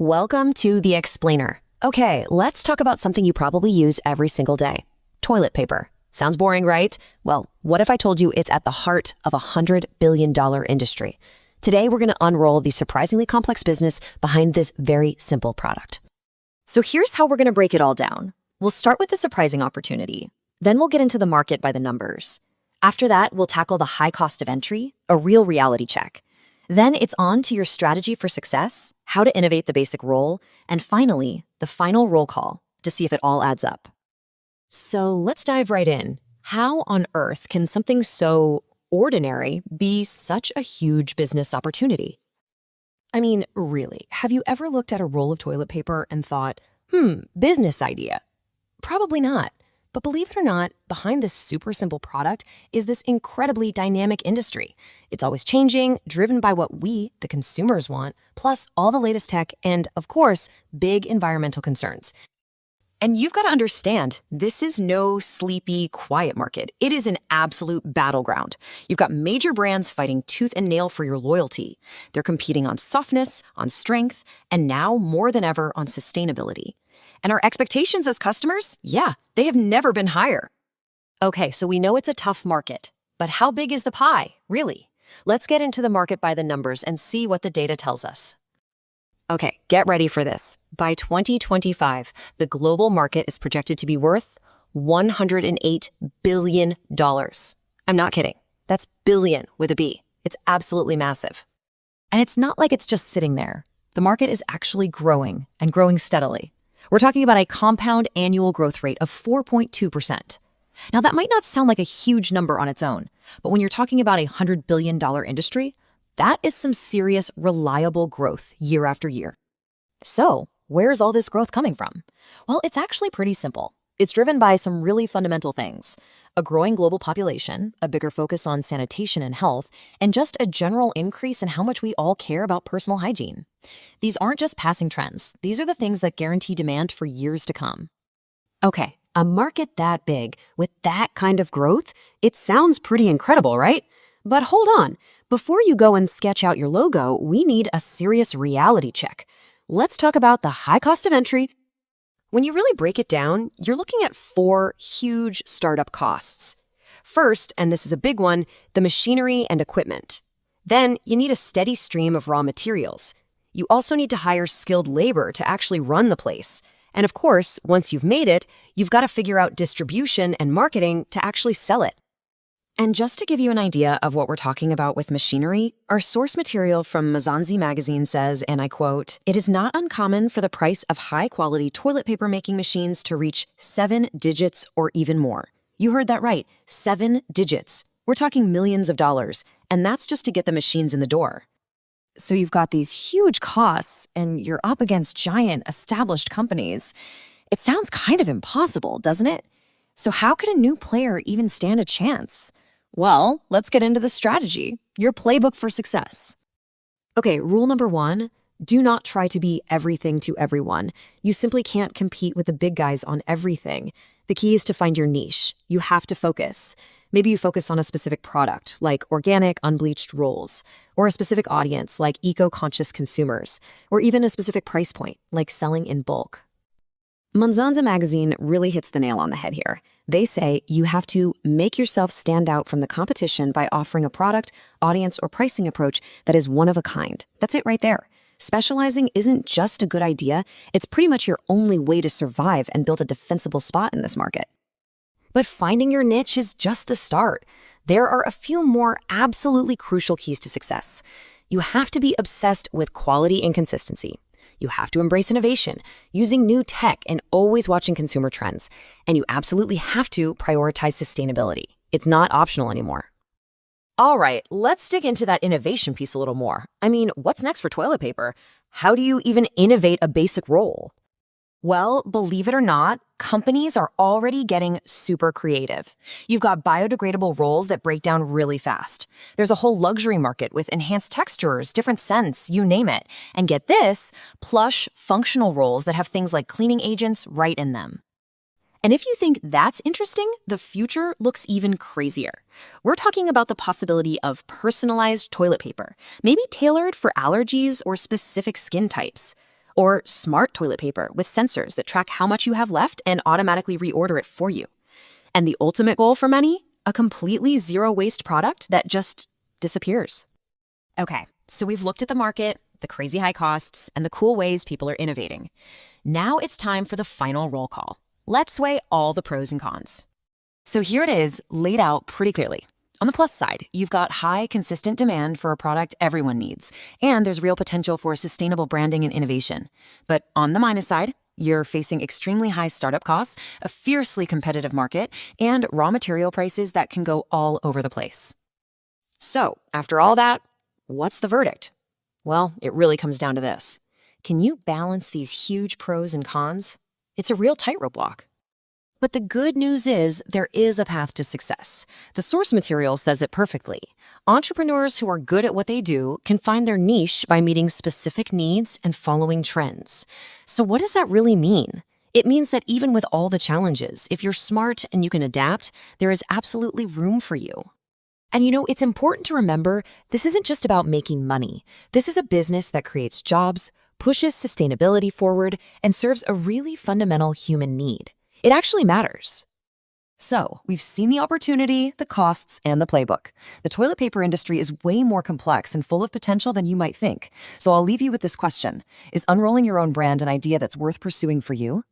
Welcome to The Explainer. Okay, let's talk about something you probably use every single day. Toilet paper. Sounds boring, right? Well, what if I told you it's at the heart of a $100 billion industry? Today, we're going to unroll the surprisingly complex business behind this very simple product. So here's how we're going to break it all down. We'll start with the surprising opportunity. Then we'll get into the market by the numbers. After that, we'll tackle the high cost of entry, a real reality check. Then it's on to your strategy for success, how to innovate the basic role, and finally, the final roll call to see if it all adds up. So let's dive right in. How on earth can something so ordinary be such a huge business opportunity? I mean, really, have you ever looked at a roll of toilet paper and thought, business idea? Probably not. But believe it or not, behind this super simple product is this incredibly dynamic industry. It's always changing, driven by what we, the consumers, want, plus all the latest tech and, of course, big environmental concerns. And you've got to understand, this is no sleepy, quiet market. It is an absolute battleground. You've got major brands fighting tooth and nail for your loyalty. They're competing on softness, on strength, and now more than ever on sustainability. And our expectations as customers, they have never been higher. Okay, so we know it's a tough market, but how big is the pie, really? Let's get into the market by the numbers and see what the data tells us. Okay, get ready for this. By 2025, the global market is projected to be worth $108 billion. I'm not kidding. That's billion with a B. It's absolutely massive. And it's not like it's just sitting there. The market is actually growing and growing steadily. We're talking about a compound annual growth rate of 4.2%. Now, that might not sound like a huge number on its own, but when you're talking about a $100 billion industry, that is some serious, reliable growth year after year. So, where's all this growth coming from? Well, it's actually pretty simple. It's driven by some really fundamental things: a growing global population, a bigger focus on sanitation and health, and just a general increase in how much we all care about personal hygiene. These aren't just passing trends. These are the things that guarantee demand for years to come. Okay, a market that big, with that kind of growth, it sounds pretty incredible, right? But hold on. Before you go and sketch out your logo, we need a serious reality check. Let's talk about the high cost of entry. When you really break it down, you're looking at 4 huge startup costs. First, and this is a big one, the machinery and equipment. Then you need a steady stream of raw materials. You also need to hire skilled labor to actually run the place. And of course, once you've made it, you've got to figure out distribution and marketing to actually sell it. And just to give you an idea of what we're talking about with machinery, our source material from Mzansi magazine says, and I quote, "It is not uncommon for the price of high-quality toilet paper making machines to reach 7 digits or even more." You heard that right, 7 digits. We're talking millions of dollars, and that's just to get the machines in the door. So you've got these huge costs, and you're up against giant, established companies. It sounds kind of impossible, doesn't it? So how could a new player even stand a chance? Well, let's get into the strategy, your playbook for success. Okay, rule number 1, do not try to be everything to everyone. You simply can't compete with the big guys on everything. The key is to find your niche. You have to focus. Maybe you focus on a specific product, like organic, unbleached rolls, or a specific audience, like eco-conscious consumers, or even a specific price point, like selling in bulk. Mzansi magazine really hits the nail on the head here. They say you have to make yourself stand out from the competition by offering a product, audience, or pricing approach that is one of a kind. That's it right there. Specializing isn't just a good idea, it's pretty much your only way to survive and build a defensible spot in this market. But finding your niche is just the start. There are a few more absolutely crucial keys to success. You have to be obsessed with quality and consistency. You have to embrace innovation, using new tech and always watching consumer trends. And you absolutely have to prioritize sustainability. It's not optional anymore. All right, let's dig into that innovation piece a little more. I mean, what's next for toilet paper? How do you even innovate a basic roll? Well, believe it or not, companies are already getting super creative. You've got biodegradable rolls that break down really fast. There's a whole luxury market with enhanced textures, different scents, you name it. And get this, plush, functional rolls that have things like cleaning agents right in them. And if you think that's interesting, the future looks even crazier. We're talking about the possibility of personalized toilet paper, maybe tailored for allergies or specific skin types. Or smart toilet paper with sensors that track how much you have left and automatically reorder it for you. And the ultimate goal for many? A completely zero-waste product that just disappears. Okay, so we've looked at the market, the crazy high costs, and the cool ways people are innovating. Now it's time for the final roll call. Let's weigh all the pros and cons. So here it is, laid out pretty clearly. On the plus side, you've got high, consistent demand for a product everyone needs, and there's real potential for sustainable branding and innovation. But on the minus side, you're facing extremely high startup costs, a fiercely competitive market, and raw material prices that can go all over the place. So, after all that, what's the verdict? Well, it really comes down to this. Can you balance these huge pros and cons? It's a real tightrope walk. But the good news is there is a path to success. The source material says it perfectly. Entrepreneurs who are good at what they do can find their niche by meeting specific needs and following trends. So what does that really mean? It means that even with all the challenges, if you're smart and you can adapt, there is absolutely room for you. And it's important to remember, this isn't just about making money. This is a business that creates jobs, pushes sustainability forward, and serves a really fundamental human need. It actually matters. So, we've seen the opportunity, the costs, and the playbook. The toilet paper industry is way more complex and full of potential than you might think. So I'll leave you with this question. Is unrolling your own brand an idea that's worth pursuing for you?